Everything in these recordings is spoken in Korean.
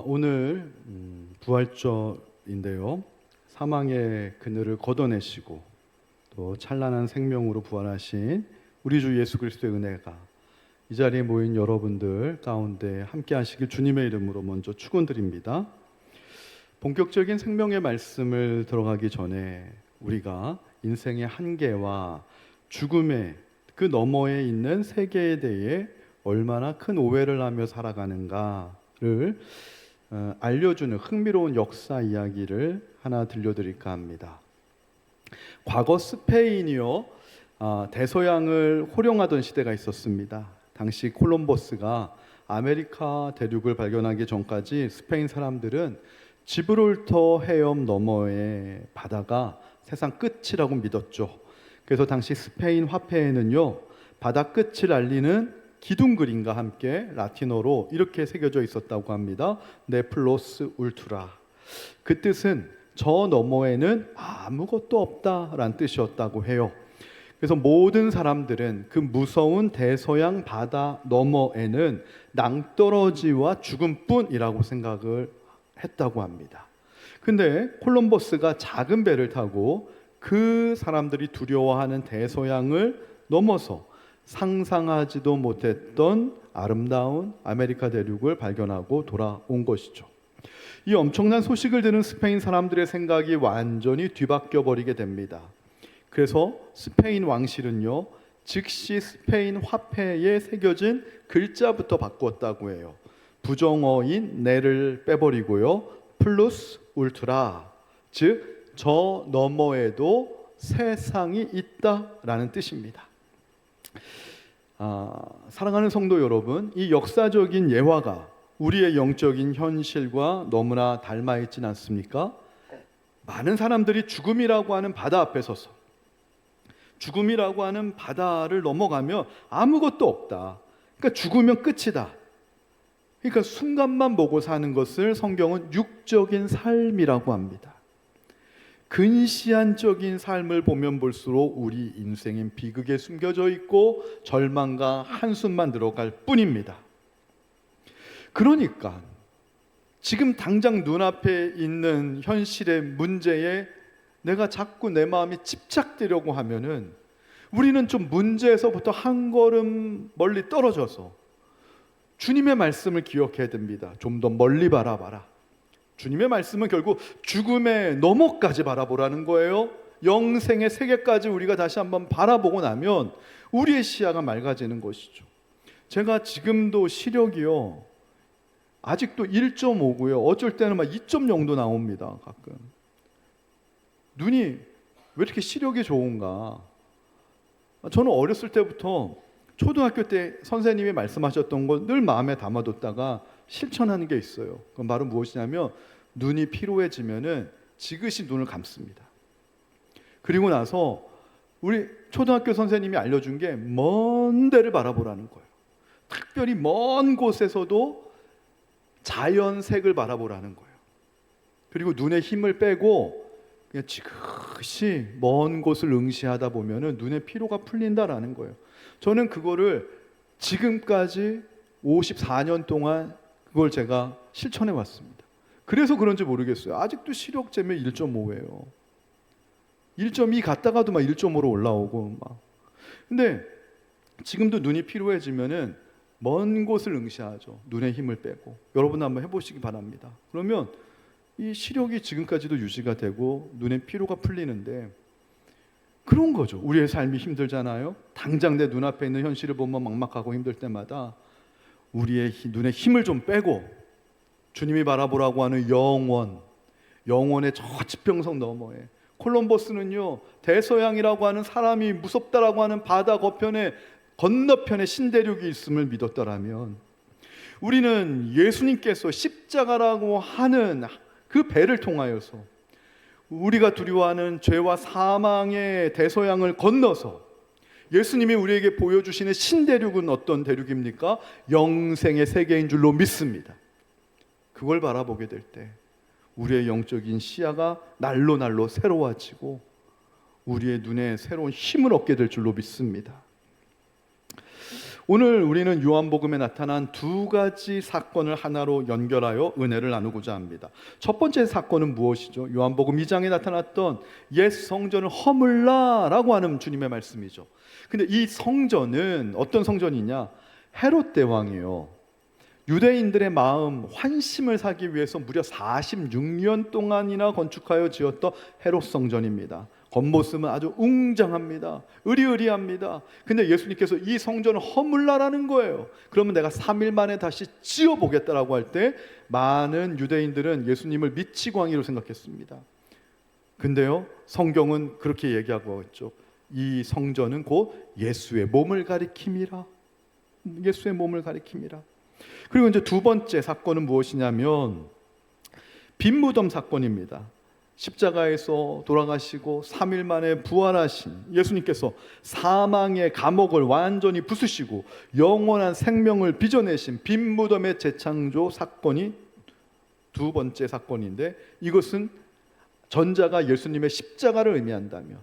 오늘 부활절인데요. 사망의 그늘을 걷어내시고 또 찬란한 생명으로 부활하신 우리 주 예수 그리스도의 은혜가 이 자리에 모인 여러분들 가운데 함께 하시길 주님의 이름으로 먼저 축원드립니다. 본격적인 생명의 말씀을 들어가기 전에 우리가 인생의 한계와 죽음의 그 너머에 있는 세계에 대해 얼마나 큰 오해를 하며 살아가는가를 알려주는 흥미로운 역사 이야기를 하나 들려드릴까 합니다. 과거 스페인이요, 대서양을 호령하던 시대가 있었습니다. 당시 콜럼버스가 아메리카 대륙을 발견하기 전까지 스페인 사람들은 지브롤터 해협 너머의 바다가 세상 끝이라고 믿었죠. 그래서 당시 스페인 화폐에는요, 바다 끝을 알리는 기둥 그림과 함께 라틴어로 이렇게 새겨져 있었다고 합니다. 네플로스 울투라. 그 뜻은 저 너머에는 아무것도 없다라는 뜻이었다고 해요. 그래서 모든 사람들은 그 무서운 대서양 바다 너머에는 낭떠러지와 죽음뿐이라고 생각을 했다고 합니다. 근데 콜럼버스가 작은 배를 타고 그 사람들이 두려워하는 대서양을 넘어서 상상하지도 못했던 아름다운 아메리카 대륙을 발견하고 돌아온 것이죠. 이 엄청난 소식을 들은 스페인 사람들의 생각이 완전히 뒤바뀌어 버리게 됩니다. 그래서 스페인 왕실은요, 즉시 스페인 화폐에 새겨진 글자부터 바꾸었다고 해요. 부정어인 네를 빼버리고요, 플루스 울트라, 즉 저 너머에도 세상이 있다라는 뜻입니다. 사랑하는 성도 여러분, 이 역사적인 예화가 우리의 영적인 현실과 너무나 닮아 있지는 않습니까? 많은 사람들이 죽음이라고 하는 바다 앞에 서서 죽음이라고 하는 바다를 넘어가면 아무것도 없다. 그러니까 죽으면 끝이다. 그러니까 순간만 보고 사는 것을 성경은 육적인 삶이라고 합니다. 근시안적인 삶을 보면 볼수록 우리 인생은 비극에 숨겨져 있고 절망과 한숨만 들어갈 뿐입니다. 그러니까 지금 당장 눈앞에 있는 현실의 문제에 내가 자꾸 내 마음이 집착되려고 하면은 우리는 좀 문제에서부터 한 걸음 멀리 떨어져서 주님의 말씀을 기억해야 됩니다. 좀 더 멀리 바라봐라. 주님의 말씀은 결국 죽음의 너머까지 바라보라는 거예요. 영생의 세계까지 우리가 다시 한번 바라보고 나면 우리의 시야가 맑아지는 것이죠. 제가 지금도 시력이요, 아직도 1.5고요 어쩔 때는 막 2.0도 나옵니다. 가끔 눈이 왜 이렇게 시력이 좋은가. 저는 어렸을 때부터 초등학교 때 선생님이 말씀하셨던 거 늘 마음에 담아뒀다가 실천하는 게 있어요. 그건 바로 무엇이냐면 눈이 피로해지면은 지그시 눈을 감습니다. 그리고 나서 우리 초등학교 선생님이 알려준 게 먼 데를 바라보라는 거예요. 특별히 먼 곳에서도 자연색을 바라보라는 거예요. 그리고 눈에 힘을 빼고 그냥 지그시 먼 곳을 응시하다 보면은 눈의 피로가 풀린다라는 거예요. 저는 그거를 지금까지 54년 동안 그걸 제가 실천해 왔습니다. 그래서 그런지 모르겠어요. 아직도 시력 재면 1.5예요. 1.2 갔다가도 막 1.5로 올라오고 막. 근데 지금도 눈이 피로해지면은 먼 곳을 응시하죠. 눈에 힘을 빼고. 여러분 한번 해보시기 바랍니다. 그러면 이 시력이 지금까지도 유지가 되고 눈의 피로가 풀리는데, 그런 거죠. 우리의 삶이 힘들잖아요. 당장 내 눈앞에 있는 현실을 보면 막막하고 힘들 때마다 우리의 눈에 힘을 좀 빼고 주님이 바라보라고 하는 영원의 저 지평선 너머에, 콜럼버스는요, 대서양이라고 하는 사람이 무섭다라고 하는 바다 건너편에 신대륙이 있음을 믿었더라면 우리는 예수님께서 십자가라고 하는 그 배를 통하여서 우리가 두려워하는 죄와 사망의 대서양을 건너서 예수님이 우리에게 보여주시는 신대륙은 어떤 대륙입니까? 영생의 세계인 줄로 믿습니다. 그걸 바라보게 될 때 우리의 영적인 시야가 날로 새로워지고 우리의 눈에 새로운 힘을 얻게 될 줄로 믿습니다. 오늘 우리는 요한복음에 나타난 두 가지 사건을 하나로 연결하여 은혜를 나누고자 합니다. 첫 번째 사건은 무엇이죠? 요한복음 2장에 나타났던 옛 성전을 허물라라고 하는 주님의 말씀이죠. 근데 이 성전은 어떤 성전이냐? 헤롯 대왕이에요. 유대인들의 마음 환심을 사기 위해서 무려 46년 동안이나 건축하여 지었던 헤롯 성전입니다. 겉모습은 아주 웅장합니다. 으리으리합니다. 근데 예수님께서 이 성전을 허물라라는 거예요. 그러면 내가 3일 만에 다시 지어보겠다라고 할 때 많은 유대인들은 예수님을 미치광이로 생각했습니다. 근데요, 성경은 그렇게 얘기하고 있죠. 이 성전은 곧 예수의 몸을 가리킴이라. 예수의 몸을 가리킴이라. 그리고 이제 두 번째 사건은 무엇이냐면 빈무덤 사건입니다. 십자가에서 돌아가시고 3일 만에 부활하신 예수님께서 사망의 감옥을 완전히 부수시고 영원한 생명을 빚어내신 빈무덤의 재창조 사건이 두 번째 사건인데, 이것은 전자가 예수님의 십자가를 의미한다면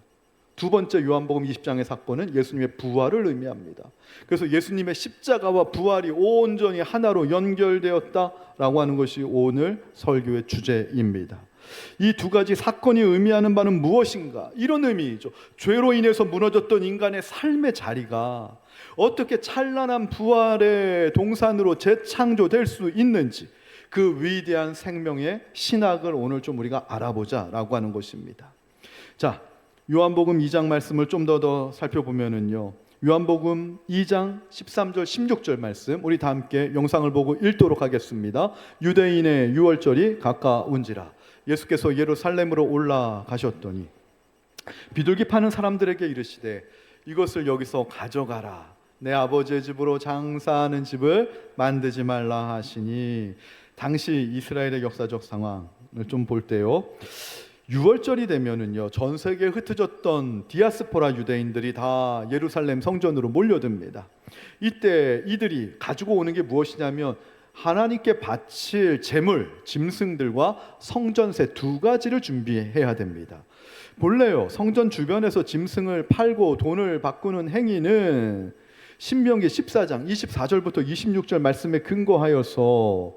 두 번째 요한복음 20장의 사건은 예수님의 부활을 의미합니다. 그래서 예수님의 십자가와 부활이 온전히 하나로 연결되었다라고 하는 것이 오늘 설교의 주제입니다. 이 두 가지 사건이 의미하는 바는 무엇인가? 이런 의미이죠. 죄로 인해서 무너졌던 인간의 삶의 자리가 어떻게 찬란한 부활의 동산으로 재창조될 수 있는지, 그 위대한 생명의 신학을 오늘 좀 우리가 알아보자라고 하는 것입니다. 자, 요한복음 2장 말씀을 좀 더 살펴보면은요, 요한복음 2장 13절 16절 말씀, 우리 다 함께 영상을 보고 읽도록 하겠습니다. 유대인의 유월절이 가까운지라 예수께서 예루살렘으로 올라가셨더니 비둘기 파는 사람들에게 이르시되 이것을 여기서 가져가라. 내 아버지의 집으로 장사하는 집을 만들지 말라 하시니, 당시 이스라엘의 역사적 상황을 좀 볼 때요, 6월절이 되면은요, 전 세계에 흩어졌던 디아스포라 유대인들이 다 예루살렘 성전으로 몰려듭니다. 이때 이들이 가지고 오는 게 무엇이냐면 하나님께 바칠 제물, 짐승들과 성전세 두 가지를 준비해야 됩니다. 본래요, 성전 주변에서 짐승을 팔고 돈을 바꾸는 행위는 신명기 14장 24절부터 26절 말씀에 근거하여서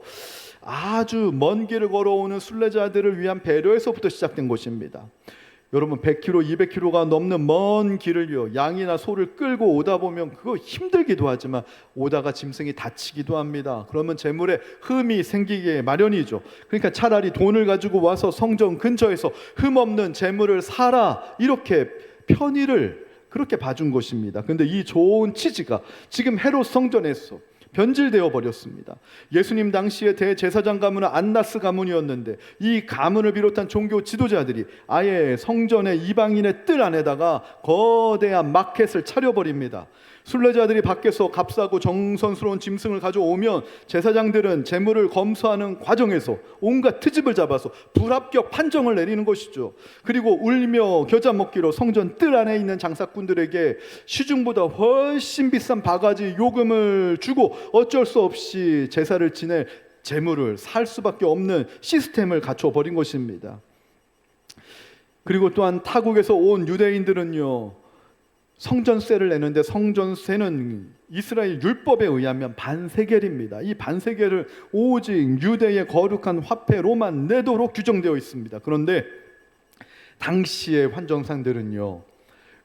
아주 먼 길을 걸어오는 순례자들을 위한 배려에서부터 시작된 것입니다. 여러분, 100km, 200km가 넘는 먼 길을요, 양이나 소를 끌고 오다 보면 그거 힘들기도 하지만 오다가 짐승이 다치기도 합니다. 그러면 재물에 흠이 생기게 마련이죠. 그러니까 차라리 돈을 가지고 와서 성전 근처에서 흠 없는 재물을 사라, 이렇게 편의를 그렇게 봐준 것입니다. 근데 이 좋은 취지가 지금 헤롯 성전에서 변질되어 버렸습니다. 예수님 당시의 대제사장 가문은 안나스 가문이었는데 이 가문을 비롯한 종교 지도자들이 아예 성전의 이방인의 뜰 안에다가 거대한 마켓을 차려버립니다. 순례자들이 밖에서 값싸고 정성스러운 짐승을 가져오면 제사장들은 재물을 검수하는 과정에서 온갖 트집을 잡아서 불합격 판정을 내리는 것이죠. 그리고 울며 겨자 먹기로 성전 뜰 안에 있는 장사꾼들에게 시중보다 훨씬 비싼 바가지 요금을 주고 어쩔 수 없이 제사를 지낼 재물을 살 수밖에 없는 시스템을 갖춰버린 것입니다. 그리고 또한 타국에서 온 유대인들은요, 성전세를 내는데 성전세는 이스라엘 율법에 의하면 반세겔입니다. 이 반세겔을 오직 유대의 거룩한 화폐로만 내도록 규정되어 있습니다. 그런데 당시의 환정상들은요,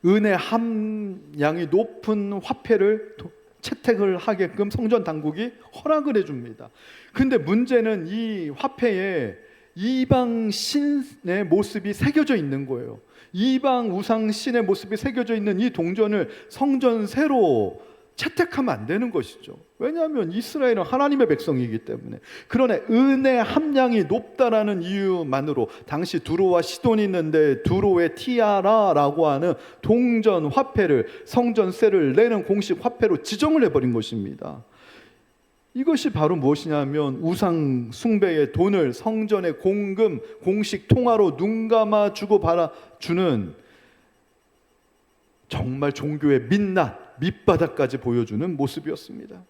은혜 함량이 높은 화폐를 채택을 하게끔 성전 당국이 허락을 해줍니다. 근데 문제는 이 화폐에 이방 신의 모습이 새겨져 있는 거예요. 이방 우상 신의 모습이 새겨져 있는 이 동전을 성전세로 채택하면 안 되는 것이죠. 왜냐하면 이스라엘은 하나님의 백성이기 때문에. 그러나 은혜 함량이 높다라는 이유만으로 당시 두로와 시돈이 있는데 두로의 티아라라고 하는 동전 화폐를 성전세를 내는 공식 화폐로 지정을 해버린 것입니다. 이것이 바로 무엇이냐면 우상 숭배의 돈을 성전의 공금, 공식 통화로 눈 감아 주고 받아주는 정말 종교의 민낯, 밑바닥까지 보여주는 모습이었습니다.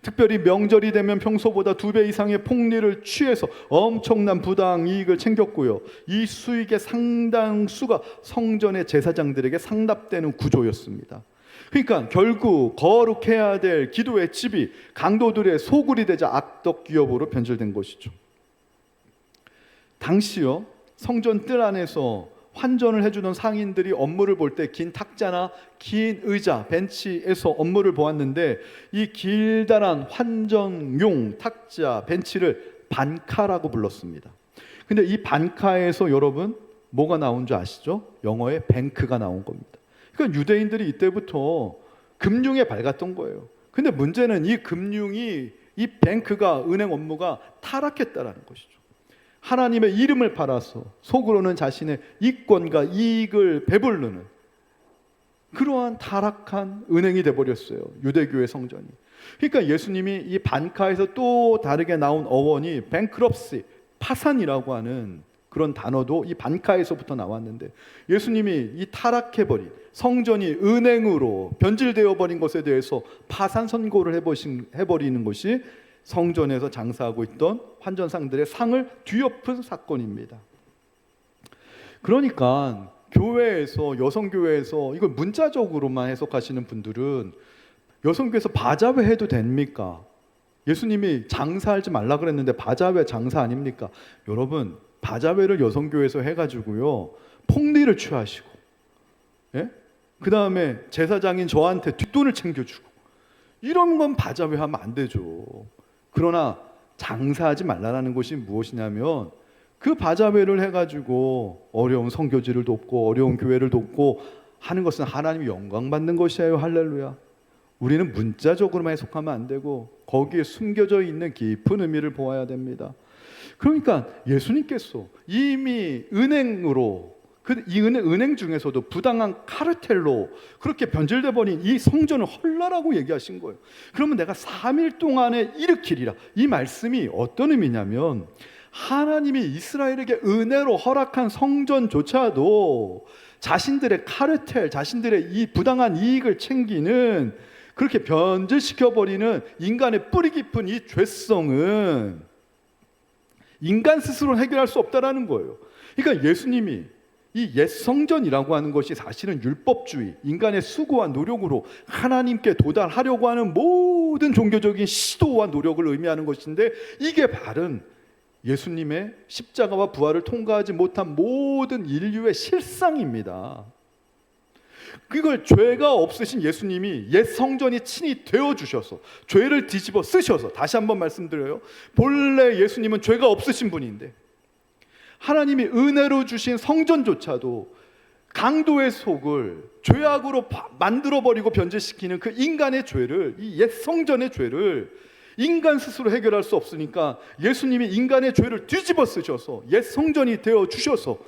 특별히 명절이 되면 평소보다 2배 이상의 폭리를 취해서 엄청난 부당 이익을 챙겼고요, 이 수익의 상당수가 성전의 제사장들에게 상납되는 구조였습니다. 그러니까 결국 거룩해야 될 기도의 집이 강도들의 소굴이 되자 악덕 기업으로 변질된 것이죠. 당시요, 성전 뜰 안에서 환전을 해주던 상인들이 업무를 볼 때 긴 탁자나 긴 의자, 벤치에서 업무를 보았는데, 이 길다란 환전용 탁자, 벤치를 반카라고 불렀습니다. 근데 이 반카에서 여러분 뭐가 나온 줄 아시죠? 영어의 뱅크가 나온 겁니다. 그러니까 유대인들이 이때부터 금융에 밝았던 거예요. 근데 문제는 이 금융이, 이 뱅크가, 은행 업무가 타락했다라는 것이죠. 하나님의 이름을 팔아서 속으로는 자신의 이권과 이익을 배부르는 그러한 타락한 은행이 되어버렸어요, 유대교의 성전이. 그러니까 예수님이 이 반카에서 또 다르게 나온 어원이 뱅크럽시, 파산이라고 하는 그런 단어도 이 반카에서부터 나왔는데, 예수님이 이 타락해버린 성전이 은행으로 변질되어 버린 것에 대해서 파산 선고를 해버리는 것이 성전에서 장사하고 있던 환전상들의 상을 뒤엎은 사건입니다. 그러니까 교회에서, 여성교회에서 이걸 문자적으로만 해석하시는 분들은 여성교회에서 바자회 해도 됩니까? 예수님이 장사하지 말라 그랬는데 바자회 장사 아닙니까? 여러분, 바자회를 여성교회에서 해가지고요, 폭리를 취하시고, 예? 그 다음에 제사장인 저한테 뒷돈을 챙겨주고, 이런 건 바자회 하면 안 되죠. 그러나 장사하지 말라는 것이 무엇이냐면, 그 바자회를 해가지고 어려운 선교지를 돕고 어려운 교회를 돕고 하는 것은 하나님이 영광 받는 것이에요. 할렐루야. 우리는 문자적으로만 해석하면 안 되고 거기에 숨겨져 있는 깊은 의미를 보아야 됩니다. 그러니까 예수님께서 이미 은행으로, 이 은행 중에서도 부당한 카르텔로 그렇게 변질돼 버린 이 성전을 헐라라고 얘기하신 거예요. 그러면 내가 3일 동안에 일으키리라, 이 말씀이 어떤 의미냐면, 하나님이 이스라엘에게 은혜로 허락한 성전조차도 자신들의 카르텔, 자신들의 이 부당한 이익을 챙기는, 그렇게 변질시켜버리는 인간의 뿌리 깊은 이 죄성은 인간 스스로는 해결할 수 없다라는 거예요. 그러니까 예수님이 이 옛 성전이라고 하는 것이 사실은 율법주의, 인간의 수고와 노력으로 하나님께 도달하려고 하는 모든 종교적인 시도와 노력을 의미하는 것인데, 이게 바른 예수님의 십자가와 부활을 통과하지 못한 모든 인류의 실상입니다. 그걸 죄가 없으신 예수님이 옛 성전이 친히 되어주셔서 죄를 뒤집어 쓰셔서, 다시 한번 말씀드려요, 본래 예수님은 죄가 없으신 분인데 하나님이 은혜로 주신 성전조차도 강도의 속을 죄악으로 만들어버리고 변질시키는 그 인간의 죄를, 이 옛 성전의 죄를 인간 스스로 해결할 수 없으니까 예수님이 인간의 죄를 뒤집어 쓰셔서 옛 성전이 되어 주셔서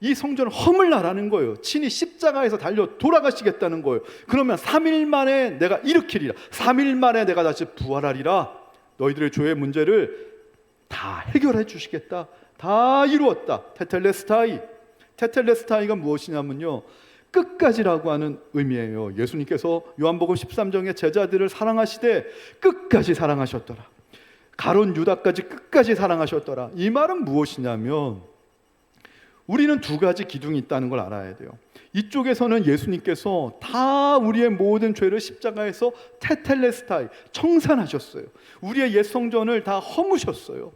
이 성전을 허물라라는 거예요. 친히 십자가에서 달려 돌아가시겠다는 거예요. 그러면 3일 만에 내가 일으키리라, 3일 만에 내가 다시 부활하리라, 너희들의 죄의 문제를 다 해결해 주시겠다, 다 이루었다. 테텔레스타이. 테텔레스타이가 무엇이냐면요, 끝까지라고 하는 의미예요. 예수님께서 요한복음 13장에 제자들을 사랑하시되 끝까지 사랑하셨더라. 가룟 유다까지 끝까지 사랑하셨더라. 이 말은 무엇이냐면, 우리는 두 가지 기둥이 있다는 걸 알아야 돼요. 이쪽에서는 예수님께서 다 우리의 모든 죄를 십자가에서 테텔레스타이, 청산하셨어요. 우리의 옛 성전을 다 허무셨어요.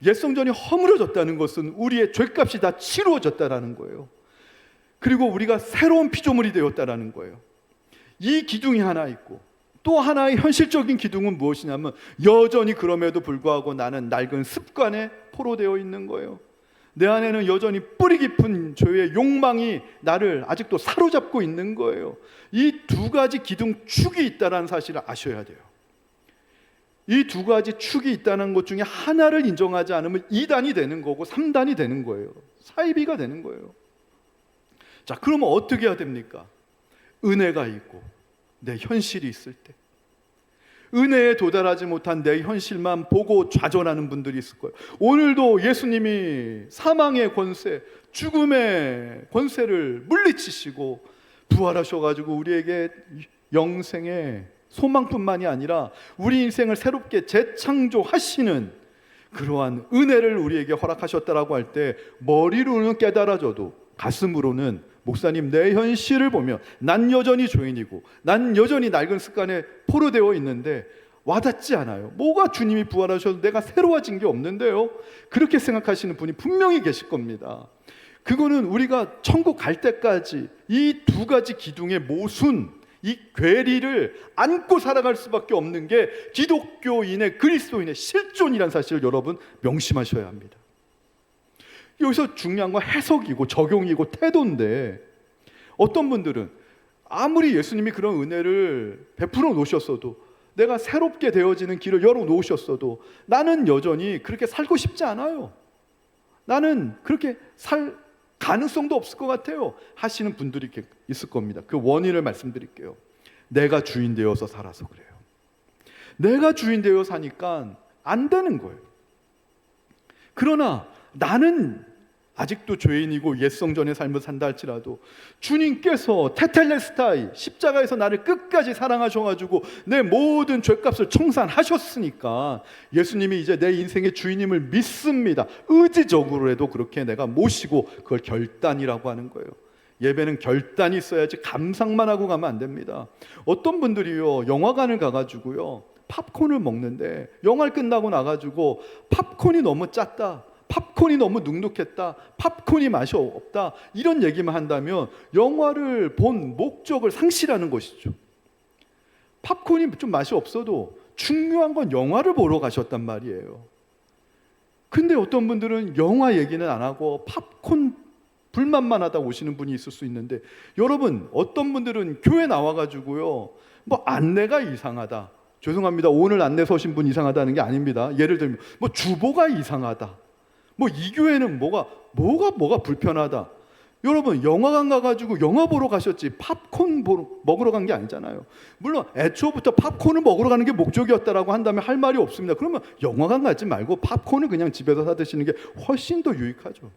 옛 성전이 허물어졌다는 것은 우리의 죄값이 다 치루어졌다라는 거예요. 그리고 우리가 새로운 피조물이 되었다라는 거예요. 이 기둥이 하나 있고, 또 하나의 현실적인 기둥은 무엇이냐면, 여전히 그럼에도 불구하고 나는 낡은 습관에 포로되어 있는 거예요. 내 안에는 여전히 뿌리 깊은 죄의 욕망이 나를 아직도 사로잡고 있는 거예요. 이 두 가지 기둥 축이 있다는 사실을 아셔야 돼요. 이 두 가지 축이 있다는 것 중에 하나를 인정하지 않으면 2단이 되는 거고 3단이 되는 거예요. 사이비가 되는 거예요. 자, 그러면 어떻게 해야 됩니까? 은혜가 있고 내 현실이 있을 때, 은혜에 도달하지 못한 내 현실만 보고 좌절하는 분들이 있을 거예요. 오늘도 예수님이 사망의 권세, 죽음의 권세를 물리치시고 부활하셔가지고 우리에게 영생의 소망뿐만이 아니라 우리 인생을 새롭게 재창조하시는 그러한 은혜를 우리에게 허락하셨다라고 할 때, 머리로는 깨달아져도 가슴으로는 목사님, 내 현실을 보면 난 여전히 죄인이고 난 여전히 낡은 습관에 포로되어 있는데 와닿지 않아요. 뭐가 주님이 부활하셔도 내가 새로워진 게 없는데요. 그렇게 생각하시는 분이 분명히 계실 겁니다. 그거는 우리가 천국 갈 때까지 이 두 가지 기둥의 모순, 이 괴리를 안고 살아갈 수밖에 없는 게 기독교인의, 그리스도인의 실존이라는 사실을 여러분 명심하셔야 합니다. 여기서 중요한 건 해석이고 적용이고 태도인데, 어떤 분들은 아무리 예수님이 그런 은혜를 베풀어 놓으셨어도, 내가 새롭게 되어지는 길을 열어 놓으셨어도 나는 여전히 그렇게 살고 싶지 않아요, 나는 그렇게 살 가능성도 없을 것 같아요 하시는 분들이 있을 겁니다. 그 원인을 말씀드릴게요. 내가 주인 되어서 살아서 그래요. 내가 주인 되어 사니까 안 되는 거예요. 그러나 나는 아직도 죄인이고 옛성전의 삶을 산다 할지라도 주님께서 테텔레스타이, 십자가에서 나를 끝까지 사랑하셔가지고 내 모든 죄값을 청산하셨으니까 예수님이 이제 내 인생의 주인임을 믿습니다. 의지적으로라도 그렇게 내가 모시고, 그걸 결단이라고 하는 거예요. 예배는 결단이 있어야지 감상만 하고 가면 안 됩니다. 어떤 분들이요, 영화관을 가가지고요 팝콘을 먹는데 영화를 끝나고 나가지고 팝콘이 너무 짰다, 팝콘이 너무 눅눅했다, 팝콘이 맛이 없다, 이런 얘기만 한다면 영화를 본 목적을 상실하는 것이죠. 팝콘이 좀 맛이 없어도 중요한 건 영화를 보러 가셨단 말이에요. 근데 어떤 분들은 영화 얘기는 안 하고 팝콘 불만만 하다 오시는 분이 있을 수 있는데, 여러분, 어떤 분들은 교회 나와가지고요 뭐 안내가 이상하다, 죄송합니다, 오늘 안내 서신 분 이상하다는 게 아닙니다. 예를 들면 뭐 주보가 이상하다, 뭐 이 교회는 뭐가 불편하다. 여러분, 영화관 가가지고 영화 보러 가셨지 팝콘 먹으러 간 게 아니잖아요. 물론 애초부터 팝콘을 먹으러 가는 게 목적이었다라고 한다면 할 말이 없습니다. 그러면 영화관 가지 말고 팝콘을 그냥 집에서 사 드시는 게 훨씬 더 유익하죠.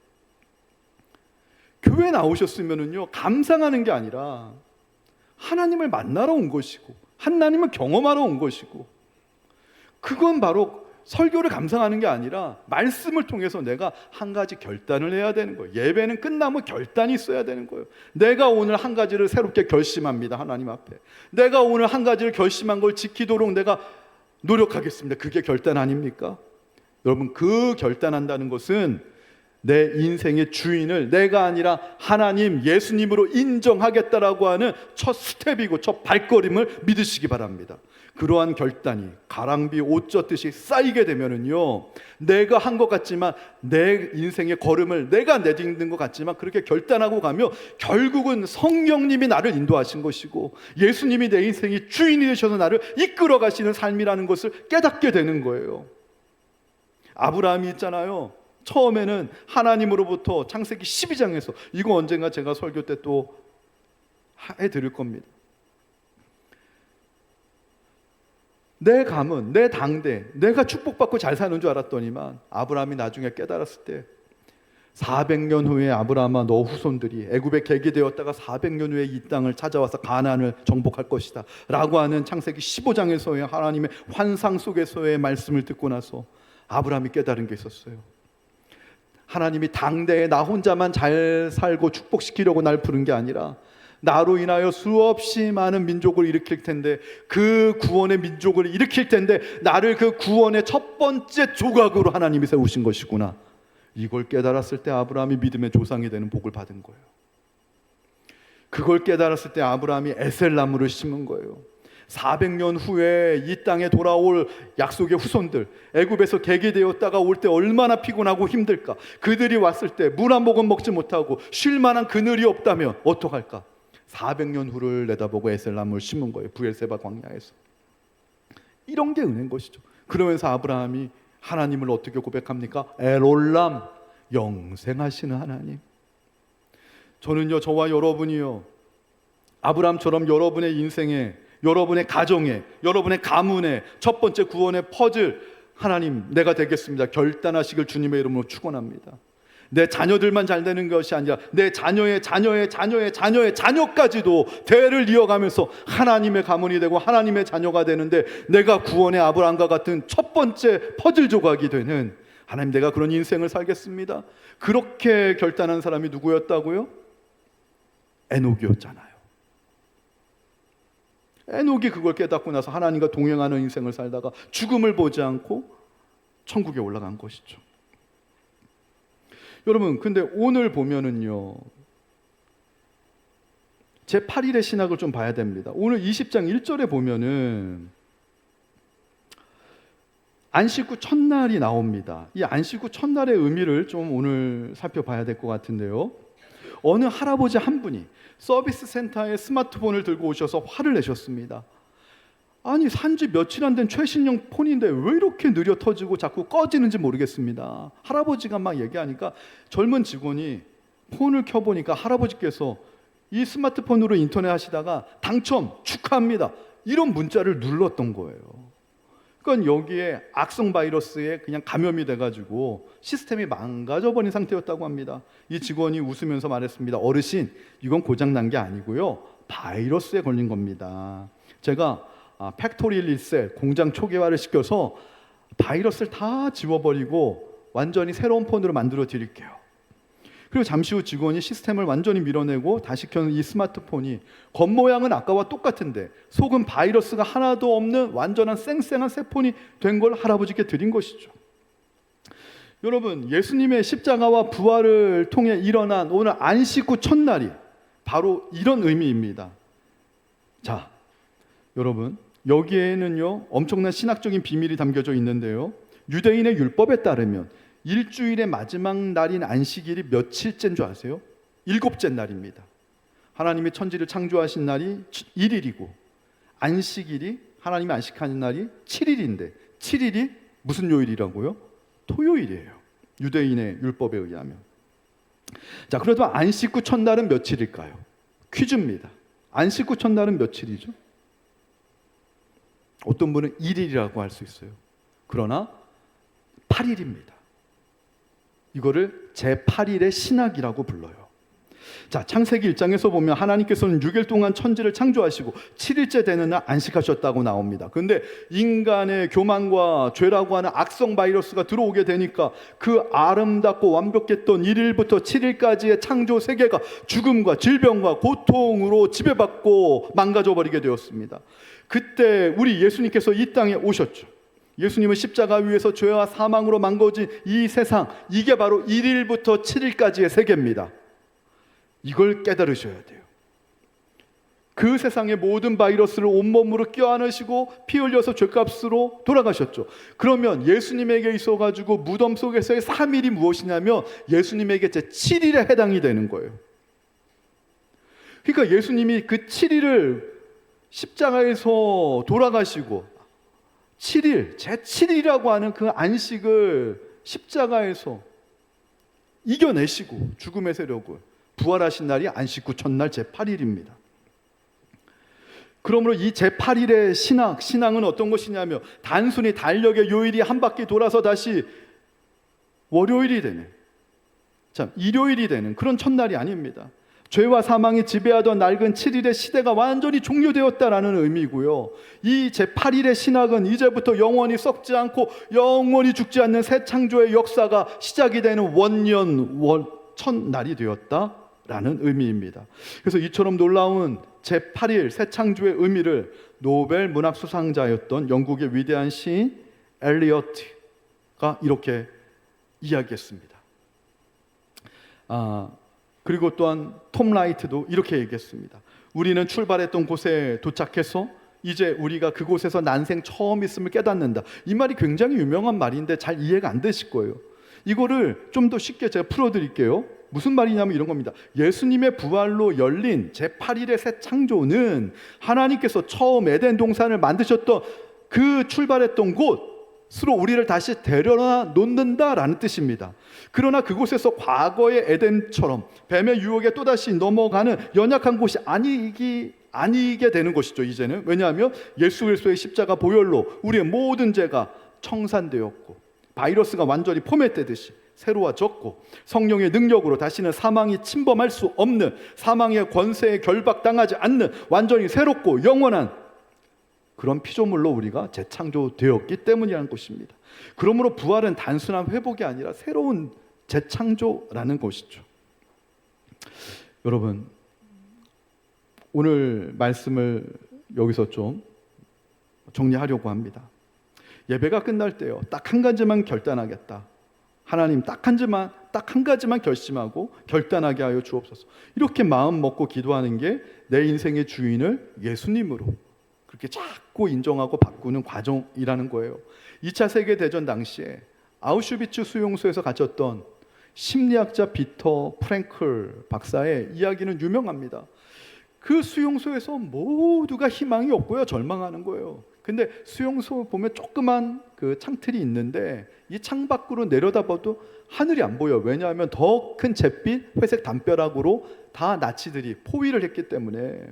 교회 나오셨으면은요 감상하는 게 아니라 하나님을 만나러 온 것이고 하나님을 경험하러 온 것이고, 그건 바로 설교를 감상하는 게 아니라 말씀을 통해서 내가 한 가지 결단을 해야 되는 거예요. 예배는 끝나면 결단이 있어야 되는 거예요. 내가 오늘 한 가지를 새롭게 결심합니다, 하나님 앞에. 내가 오늘 한 가지를 결심한 걸 지키도록 내가 노력하겠습니다. 그게 결단 아닙니까? 여러분, 그 결단한다는 것은 내 인생의 주인을 내가 아니라 하나님, 예수님으로 인정하겠다라고 하는 첫 스텝이고 첫 발걸음을 믿으시기 바랍니다. 그러한 결단이 가랑비 옷 젖듯이 쌓이게 되면은요, 내가 한 것 같지만, 내 인생의 걸음을 내가 내딛는 것 같지만 그렇게 결단하고 가며 결국은 성령님이 나를 인도하신 것이고 예수님이 내 인생의 주인이 되셔서 나를 이끌어 가시는 삶이라는 것을 깨닫게 되는 거예요. 아브라함이 있잖아요, 처음에는 하나님으로부터 창세기 12장에서, 이거 언젠가 제가 설교 때 또 해드릴 겁니다. 내 가문, 내 당대, 내가 축복받고 잘 사는 줄 알았더니만 아브라함이 나중에 깨달았을 때 400년 후에 아브라함아, 너 후손들이 애굽에 객이되었다가 400년 후에 이 땅을 찾아와서 가나안을 정복할 것이다 라고 하는 창세기 15장에서의 하나님의 환상 속에서의 말씀을 듣고 나서 아브라함이 깨달은 게 있었어요. 하나님이 당대에 나 혼자만 잘 살고 축복시키려고 날 부른 게 아니라 나로 인하여 수없이 많은 민족을 일으킬 텐데, 그 구원의 민족을 일으킬 텐데 나를 그 구원의 첫 번째 조각으로 하나님이 세우신 것이구나. 이걸 깨달았을 때 아브라함이 믿음의 조상이 되는 복을 받은 거예요. 그걸 깨달았을 때 아브라함이 에셀나무를 심은 거예요. 400년 후에 이 땅에 돌아올 약속의 후손들, 애굽에서 객이 되었다가 올 때 얼마나 피곤하고 힘들까. 그들이 왔을 때 물 한 모금 먹지 못하고 쉴 만한 그늘이 없다면 어떡할까. 400년 후를 내다보고 에셀나무를 심은 거예요, 부엘세바 광야에서. 이런 게 은혜인 것이죠. 그러면서 아브라함이 하나님을 어떻게 고백합니까? 엘올람, 영생하시는 하나님. 저는요, 저와 여러분이요, 아브라함처럼 여러분의 인생에, 여러분의 가정에, 여러분의 가문에 첫 번째 구원의 퍼즐, 하나님 내가 되겠습니다 결단하시길 주님의 이름으로 축원합니다. 내 자녀들만 잘 되는 것이 아니라 내 자녀의 자녀의 자녀의 자녀의 자녀까지도 대를 이어가면서 하나님의 가문이 되고 하나님의 자녀가 되는데, 내가 구원의 아브라함과 같은 첫 번째 퍼즐 조각이 되는, 하나님 내가 그런 인생을 살겠습니다. 그렇게 결단한 사람이 누구였다고요? 에녹이었잖아요. 에녹이 그걸 깨닫고 나서 하나님과 동행하는 인생을 살다가 죽음을 보지 않고 천국에 올라간 것이죠. 여러분, 근데 오늘 보면은요, 제8일의 신학을 좀 봐야 됩니다. 오늘 20장 1절에 보면은 안식 후 첫날이 나옵니다. 이 안식 후 첫날의 의미를 좀 오늘 살펴봐야 될 것 같은데요. 어느 할아버지 한 분이 서비스 센터에 스마트폰을 들고 오셔서 화를 내셨습니다. 아니, 산지 며칠 안 된 최신형 폰인데 왜 이렇게 느려 터지고 자꾸 꺼지는지 모르겠습니다. 할아버지가 막 얘기하니까 젊은 직원이 폰을 켜보니까 할아버지께서 이 스마트폰으로 인터넷 하시다가 당첨 축하합니다 이런 문자를 눌렀던 거예요. 그러니까 여기에 악성 바이러스에 그냥 감염이 돼가지고 시스템이 망가져버린 상태였다고 합니다. 이 직원이 웃으면서 말했습니다. 어르신, 이건 고장난 게 아니고요, 바이러스에 걸린 겁니다. 제가 팩토리얼 리셋, 공장 초기화를 시켜서 바이러스를 다 지워버리고 완전히 새로운 폰으로 만들어 드릴게요. 그리고 잠시 후 직원이 시스템을 완전히 밀어내고 다시 켜는 이 스마트폰이 겉모양은 아까와 똑같은데 속은 바이러스가 하나도 없는 완전한 쌩쌩한 새 폰이 된 걸 할아버지께 드린 것이죠. 여러분, 예수님의 십자가와 부활을 통해 일어난 오늘 안식 후 첫날이 바로 이런 의미입니다. 자, 여러분, 여기에는요 엄청난 신학적인 비밀이 담겨져 있는데요, 유대인의 율법에 따르면 일주일의 마지막 날인 안식일이 며칠째인 줄 아세요? 7째 날입니다. 하나님이 천지를 창조하신 날이 1일이고 안식일이, 하나님이 안식하는 날이 7일인데 7일이 무슨 요일이라고요? 토요일이에요. 유대인의 율법에 의하면. 자, 그래도 안식 후 첫날은 며칠일까요? 퀴즈입니다. 안식 후 첫날은 며칠이죠? 어떤 분은 1일이라고 할 수 있어요. 그러나 8일입니다. 이거를 제8일의 신학이라고 불러요. 자, 창세기 1장에서 보면 하나님께서는 6일 동안 천지를 창조하시고 7일째 되는 날 안식하셨다고 나옵니다. 그런데 인간의 교만과 죄라고 하는 악성 바이러스가 들어오게 되니까 그 아름답고 완벽했던 1일부터 7일까지의 창조 세계가 죽음과 질병과 고통으로 지배받고 망가져 버리게 되었습니다. 그때 우리 예수님께서 이 땅에 오셨죠. 예수님은 십자가 위에서 죄와 사망으로 망가진 이 세상, 이게 바로 1일부터 7일까지의 세계입니다. 이걸 깨달으셔야 돼요. 그 세상의 모든 바이러스를 온몸으로 껴안으시고 피 흘려서 죄값으로 돌아가셨죠. 그러면 예수님에게 있어가지고 무덤 속에서의 3일이 무엇이냐면 예수님에게 제 7일에 해당이 되는 거예요. 그러니까 예수님이 그 7일을 십자가에서 돌아가시고 7일, 제7일이라고 하는 그 안식을 십자가에서 이겨내시고 죽음의 세력을 부활하신 날이 안식 후 첫날 제8일입니다. 그러므로 이 제8일의 신앙은 어떤 것이냐면 단순히 달력의 요일이 한 바퀴 돌아서 다시 월요일이 되는, 참 일요일이 되는 그런 첫날이 아닙니다. 죄와 사망이 지배하던 낡은 7일의 시대가 완전히 종료되었다라는 의미고요. 이 제8일의 신학은 이제부터 영원히 썩지 않고 영원히 죽지 않는 새 창조의 역사가 시작이 되는 원년 첫날이 되었다라는 의미입니다. 그래서 이처럼 놀라운 제8일 새 창조의 의미를 노벨 문학 수상자였던 영국의 위대한 시인 엘리어트가 이렇게 이야기했습니다. 그리고 또한 톰 라이트도 이렇게 얘기했습니다. 우리는 출발했던 곳에 도착해서 이제 우리가 그곳에서 난생 처음 있음을 깨닫는다. 이 말이 굉장히 유명한 말인데 잘 이해가 안 되실 거예요. 이거를 좀 더 쉽게 제가 풀어드릴게요. 무슨 말이냐면 이런 겁니다. 예수님의 부활로 열린 제8일의 새 창조는 하나님께서 처음 에덴 동산을 만드셨던 그 출발했던 곳으로 우리를 다시 데려다 놓는다라는 뜻입니다. 그러나 그곳에서 과거의 에덴처럼 뱀의 유혹에 또다시 넘어가는 연약한 곳이 아니게 되는 것이죠. 이제는 왜냐하면 예수 그리스도의 십자가 보혈로 우리의 모든 죄가 청산되었고 바이러스가 완전히 포맷되듯이 새로워졌고 성령의 능력으로 다시는 사망이 침범할 수 없는, 사망의 권세에 결박당하지 않는 완전히 새롭고 영원한 그런 피조물로 우리가 재창조되었기 때문이라는 것입니다. 그러므로 부활은 단순한 회복이 아니라 새로운 재창조라는 것이죠. 여러분, 오늘 말씀을 여기서 좀 정리하려고 합니다. 예배가 끝날 때요, 딱 한 가지만 결단하겠다. 하나님, 딱 한 가지만 결심하고 결단하게 하여 주옵소서. 이렇게 마음 먹고 기도하는 게 내 인생의 주인을 예수님으로 그렇게 자꾸 인정하고 바꾸는 과정이라는 거예요. 2차 세계대전 당시에 아우슈비츠 수용소에서 갇혔던 심리학자 비터 프랭클 박사의 이야기는 유명합니다. 그 수용소에서 모두가 희망이 없고요, 절망하는 거예요. 근데 수용소 보면 조그만 그 창틀이 있는데 이 창 밖으로 내려다봐도 하늘이 안 보여. 왜냐하면 더 큰 잿빛 회색 담벼락으로 다 나치들이 포위를 했기 때문에.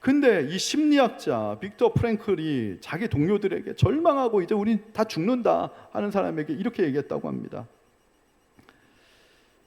근데 이 심리학자 빅터 프랭클이 자기 동료들에게 절망하고 이제 우리 다 죽는다 하는 사람에게 이렇게 얘기했다고 합니다.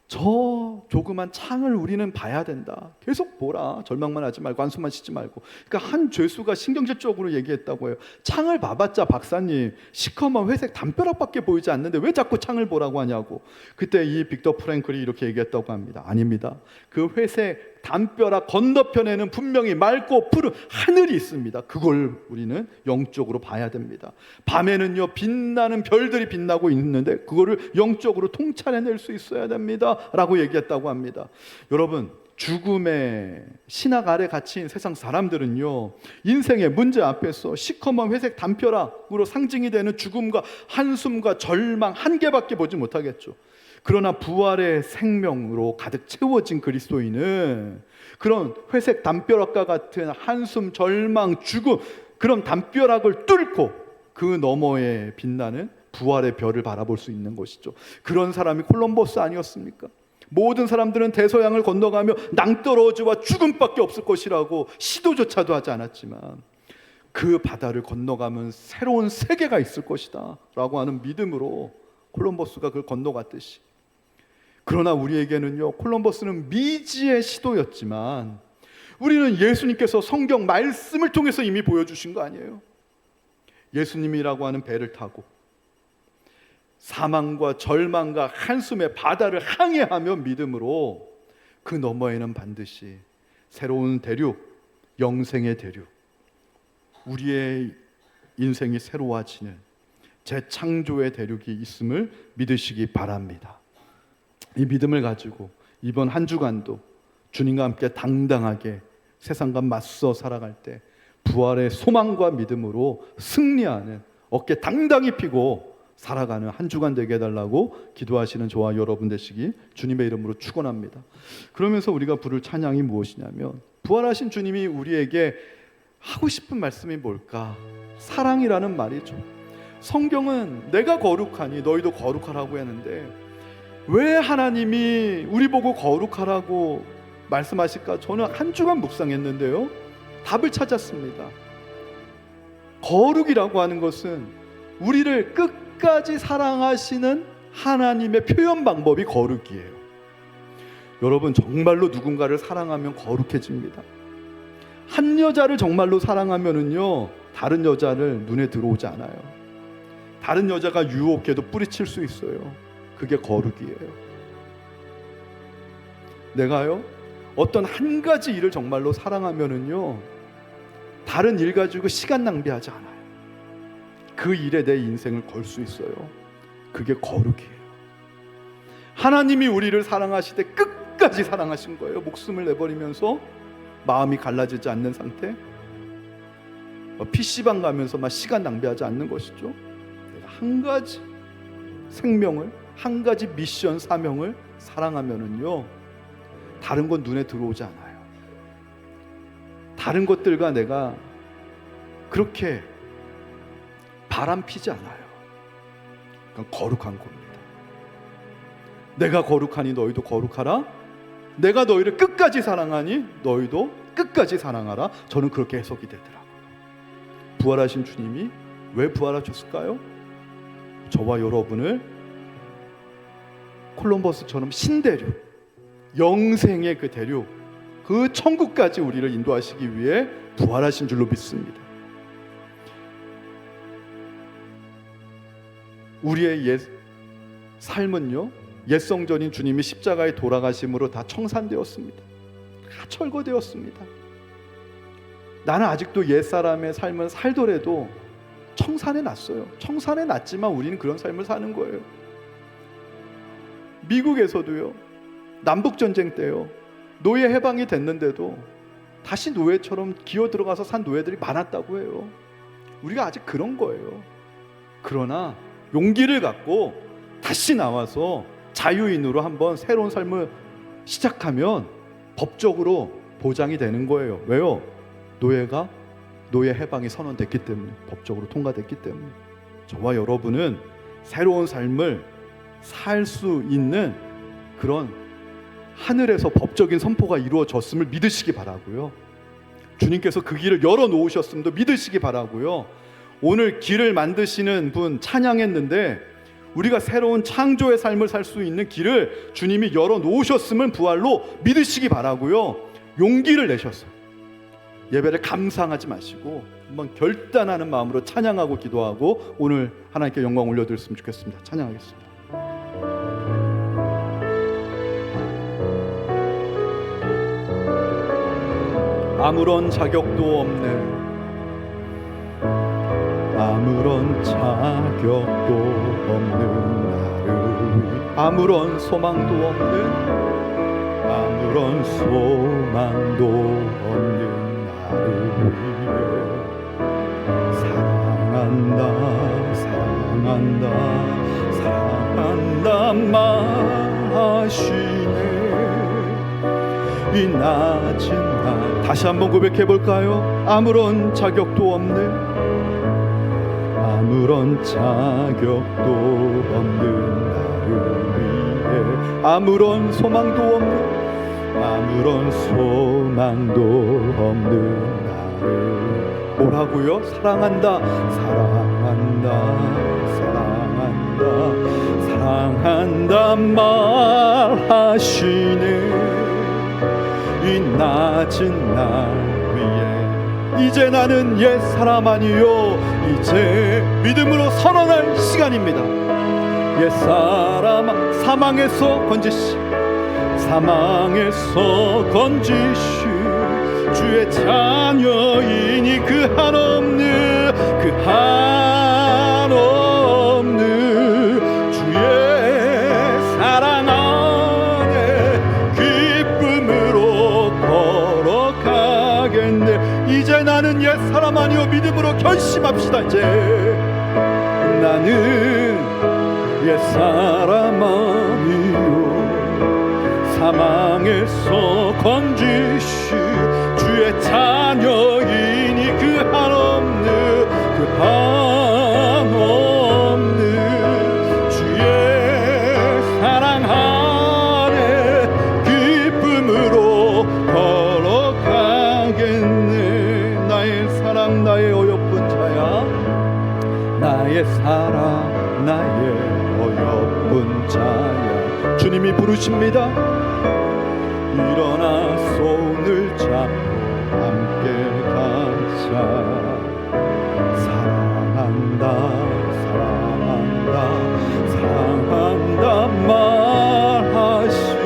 저 조그만 창을 우리는 봐야 된다. 계속 보라. 절망만 하지 말고 한숨만 쉬지 말고. 그러니까 한 죄수가 신경질적으로 얘기했다고 해요. 창을 봐봤자 박사님 시커먼 회색 담벼락밖에 보이지 않는데 왜 자꾸 창을 보라고 하냐고. 그때 이 빅터 프랭클이 이렇게 얘기했다고 합니다. 아닙니다. 그 회색 담벼락 건너편에는 분명히 맑고 푸른 하늘이 있습니다. 그걸 우리는 영적으로 봐야 됩니다. 밤에는요, 빛나는 별들이 빛나고 있는데 그거를 영적으로 통찰해낼 수 있어야 됩니다 라고 얘기했다고 합니다. 여러분, 죽음의 신학 아래 갇힌 세상 사람들은요, 인생의 문제 앞에서 시커먼 회색 담벼락으로 상징이 되는 죽음과 한숨과 절망 한 개밖에 보지 못하겠죠. 그러나 부활의 생명으로 가득 채워진 그리스도인은 그런 회색 담벼락과 같은 한숨, 절망, 죽음, 그런 담벼락을 뚫고 그 너머에 빛나는 부활의 별을 바라볼 수 있는 것이죠. 그런 사람이 콜럼버스 아니었습니까? 모든 사람들은 대서양을 건너가며 낭떠러지와 죽음밖에 없을 것이라고 시도조차도 하지 않았지만 그 바다를 건너가면 새로운 세계가 있을 것이다 라고 하는 믿음으로 콜럼버스가 그걸 건너갔듯이, 그러나 우리에게는요, 콜럼버스는 미지의 시도였지만 우리는 예수님께서 성경 말씀을 통해서 이미 보여주신 거 아니에요? 예수님이라고 하는 배를 타고 사망과 절망과 한숨의 바다를 항해하며 믿음으로 그 너머에는 반드시 새로운 대륙, 영생의 대륙, 우리의 인생이 새로워지는 재창조의 대륙이 있음을 믿으시기 바랍니다. 이 믿음을 가지고 이번 한 주간도 주님과 함께 당당하게 세상과 맞서 살아갈 때 부활의 소망과 믿음으로 승리하는, 어깨 당당히 펴고 살아가는 한 주간 되게 해달라고 기도하시는 저와 여러분 되시기 주님의 이름으로 축원합니다. 그러면서 우리가 부를 찬양이 무엇이냐면, 부활하신 주님이 우리에게 하고 싶은 말씀이 뭘까? 사랑이라는 말이죠. 성경은 내가 거룩하니 너희도 거룩하라고 했는데 왜 하나님이 우리 보고 거룩하라고 말씀하실까? 저는 한 주간 묵상했는데요, 답을 찾았습니다. 거룩이라고 하는 것은 우리를 끝까지 사랑하시는 하나님의 표현 방법이 거룩이에요. 여러분, 정말로 누군가를 사랑하면 거룩해집니다. 한 여자를 정말로 사랑하면은요, 다른 여자를 눈에 들어오지 않아요. 다른 여자가 유혹해도 뿌리칠 수 있어요. 그게 거룩이에요. 내가요, 어떤 한 가지 일을 정말로 사랑하면은요, 다른 일 가지고 시간 낭비하지 않아요. 그 일에 내 인생을 걸 수 있어요. 그게 거룩이에요. 하나님이 우리를 사랑하실 때 끝까지 사랑하신 거예요. 목숨을 내버리면서 마음이 갈라지지 않는 상태, PC방 가면서 막 시간 낭비하지 않는 것이죠. 내가 한 가지 생명을, 한 가지 미션, 사명을 사랑하면은요, 다른 건 눈에 들어오지 않아요. 다른 것들과 내가 그렇게 바람피지 않아요. 그건 거룩한 겁니다. 내가 거룩하니 너희도 거룩하라. 내가 너희를 끝까지 사랑하니 너희도 끝까지 사랑하라. 저는 그렇게 해석이 되더라고요. 부활하신 주님이 왜 부활하셨을까요? 저와 여러분을 콜럼버스처럼 신대륙, 영생의 그 대륙, 그 천국까지 우리를 인도하시기 위해 부활하신 줄로 믿습니다. 우리의 옛 삶은요, 옛 성전인 주님이 십자가에 돌아가심으로 다 청산되었습니다. 다 철거되었습니다. 나는 아직도 옛사람의 삶을 살더라도 청산해 놨어요. 청산해 놨지만 우리는 그런 삶을 사는 거예요. 미국에서도요, 남북전쟁 때요, 노예 해방이 됐는데도 다시 노예처럼 기어 들어가서 산 노예들이 많았다고 해요. 우리가 아직 그런 거예요. 그러나 용기를 갖고 다시 나와서 자유인으로 한번 새로운 삶을 시작하면 법적으로 보장이 되는 거예요. 왜요? 노예가 노예 해방이 선언됐기 때문에, 법적으로 통과됐기 때문에. 저와 여러분은 새로운 삶을 살 수 있는 그런 하늘에서 법적인 선포가 이루어졌음을 믿으시기 바라고요. 주님께서 그 길을 열어놓으셨음도 믿으시기 바라고요. 오늘 길을 만드시는 분 찬양했는데 우리가 새로운 창조의 삶을 살 수 있는 길을 주님이 열어놓으셨음을 부활로 믿으시기 바라고요. 용기를 내셨어요. 예배를 감상하지 마시고 한번 결단하는 마음으로 찬양하고 기도하고 오늘 하나님께 영광 올려드렸으면 좋겠습니다. 찬양하겠습니다. 아무런 자격도 없네, 아무런 자격도 없는 나를, 아무런 소망도 없는, 아무런 소망도 없는 나를 위해 사랑한다, 사랑한다, 사랑한다 말하시네. 이 낮은 날 다시 한번 고백해볼까요? 아무런 자격도 없는, 아무런 자격도 없는 나를 위해 아무런 소망도 없는, 아무런 소망도 없는 나를 뭐라고요? 사랑한다, 사랑한다, 사랑한다, 사랑한다 말하시네. 이 낮은 날 위에 이제 나는 옛사람 아니요, 이제 믿음으로 선언할 시간입니다. 옛사람 사망에서 건지시, 사망에서 건지시 주의 자녀이니 그 한없는, 그 한없는 주의 사랑 안에 기쁨으로 걸어가겠네. 이제 나는 옛사람 아니요 믿음으로 결심합시다. 이제 나는 옛사람 아니요 사망에서 건지시 주의 자녀이니 그 한없는, 그 한없는 주의 사랑 안에 기쁨으로 걸어가겠네. 나의 사랑, 나의 어여쁜 자야, 나의 사랑, 나의 어여쁜 자야. 주님이 부르십니다. 일어나 손을 잡고 함께 가자. 사랑한다, 사랑한다, 사랑한다 말하시네.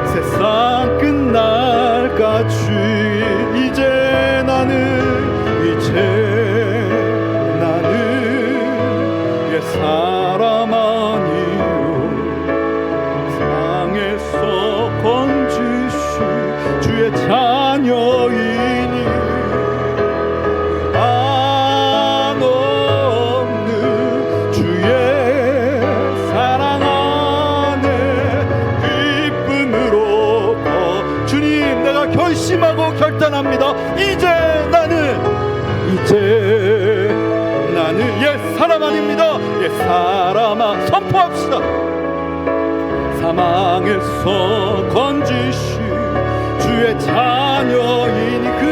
세상 끝날까지 이제 나는, 이제 나는 옛사람 아니요 상에서 건지시 주의 자녀이니 한없는 주의 사랑 안에 기쁨으로 주님, 내가 결심하고 결단합니다. 이제 나는 옛사람 아닙니다. 옛사람아 선포합시다. 사망에서 건지시 주의 자녀이니 그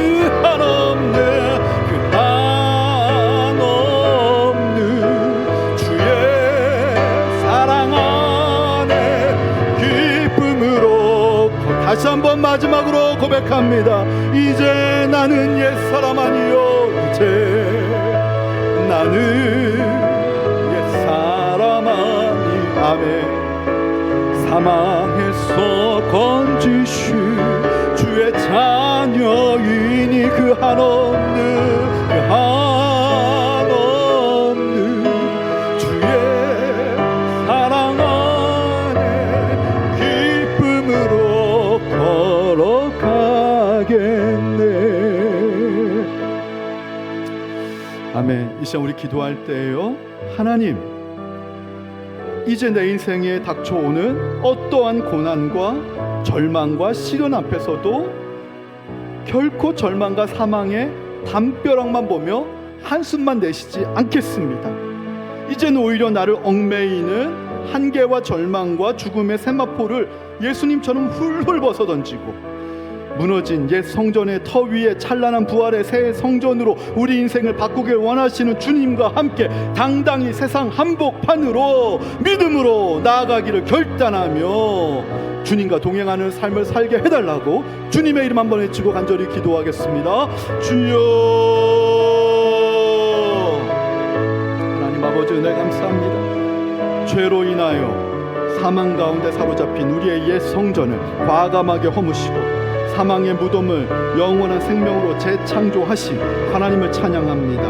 한없는, 그 한없는 주의 사랑 안에 기쁨으로. 다시 한번 마지막으로 고백합니다. 이제 나는 옛사람 아니요, 이제 나는 옛사람 아니. 아멘. 사망에서 건지시 주의 자녀이 그 한없는 주의 사랑 안에 기쁨으로 걸어가겠네. 아멘. 이 시간 우리 기도할 때에요, 하나님, 이제 내 인생에 닥쳐오는 어떠한 고난과 절망과 시련 앞에서도 결코 절망과 사망의 담벼락만 보며 한숨만 내쉬지 않겠습니다. 이제는 오히려 나를 얽매이는 한계와 절망과 죽음의 세마포를 예수님처럼 훌훌 벗어던지고 무너진 옛 성전의 터 위에 찬란한 부활의 새 성전으로 우리 인생을 바꾸길 원하시는 주님과 함께 당당히 세상 한복판으로 믿음으로 나아가기를 결단하며 주님과 동행하는 삶을 살게 해달라고 주님의 이름 한번 외치고 간절히 기도하겠습니다. 주여, 하나님 아버지 은혜 감사합니다. 죄로 인하여 사망 가운데 사로잡힌 우리의 옛 성전을 과감하게 허무시고 사망의 무덤을 영원한 생명으로 재창조하신 하나님을 찬양합니다.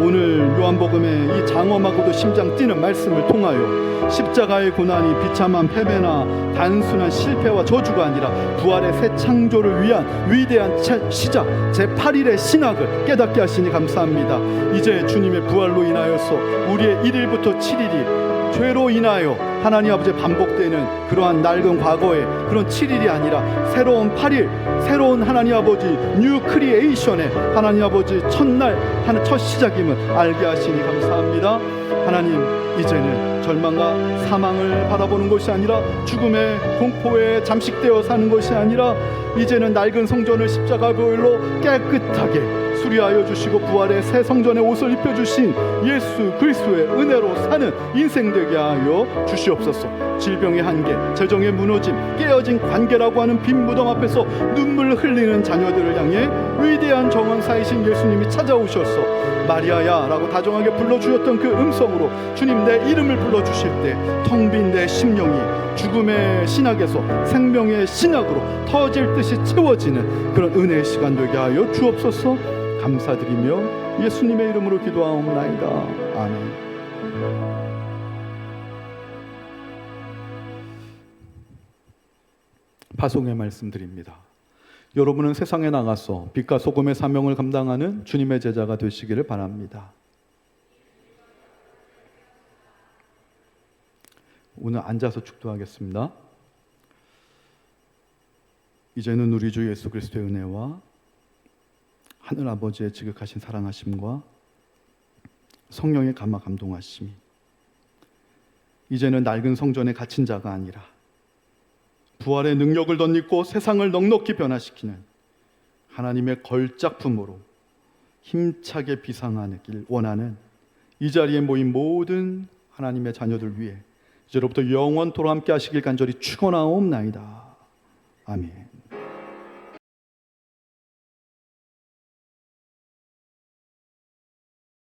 오늘 요한복음의 이 장엄하고도 심장 뛰는 말씀을 통하여 십자가의 고난이 비참한 패배나 단순한 실패와 저주가 아니라 부활의 새 창조를 위한 위대한 시작 제8일의 신학을 깨닫게 하시니 감사합니다. 이제 주님의 부활로 인하여서 우리의 1일부터 7일이 죄로 인하여 하나님 아버지 반복되는 그러한 낡은 과거의 그런 7일이 아니라 새로운 8일, 새로운 하나님 아버지 뉴 크리에이션의 하나님 아버지 첫날 첫 시작임을 알게 하시니 감사합니다. 하나님, 이제는 절망과 사망을 바라보는 것이 아니라 죽음의 공포에 잠식되어 사는 것이 아니라 이제는 낡은 성전을 십자가 보혈로 깨끗하게 수리하여 주시고 부활의 새 성전의 옷을 입혀주신 예수 그리스도의 은혜로 사는 인생 되게 하여 주시옵소서. 질병의 한계, 재정의 무너짐, 깨어진 관계라고 하는 빈 무덤 앞에서 눈물 흘리는 자녀들을 향해 위대한 정원사이신 예수님이 찾아오셔서 마리아야 라고 다정하게 불러주셨던 그 음성으로 주님 내 이름을 불러주실 때 텅 빈 내 심령이 죽음의 신학에서 생명의 신학으로 터질 듯이 채워지는 그런 은혜의 시간 되게 하여 주옵소서. 감사드리며 예수님의 이름으로 기도하옵나이다. 아멘. 파송의 말씀드립니다. 여러분은 세상에 나가서 빛과 소금의 사명을 감당하는 주님의 제자가 되시기를 바랍니다. 오늘 앉아서 축도하겠습니다. 이제는 우리 주 예수 그리스도의 은혜와 하늘 아버지의 지극하신 사랑하심과 성령의 감화 감동하심이 이제는 낡은 성전에 갇힌 자가 아니라 부활의 능력을 덧입고 세상을 넉넉히 변화시키는 하나님의 걸작품으로 힘차게 비상하길 원하는 이 자리에 모인 모든 하나님의 자녀들 위해 이제로부터 영원토록 함께 하시길 간절히 축원하옵나이다. 아멘.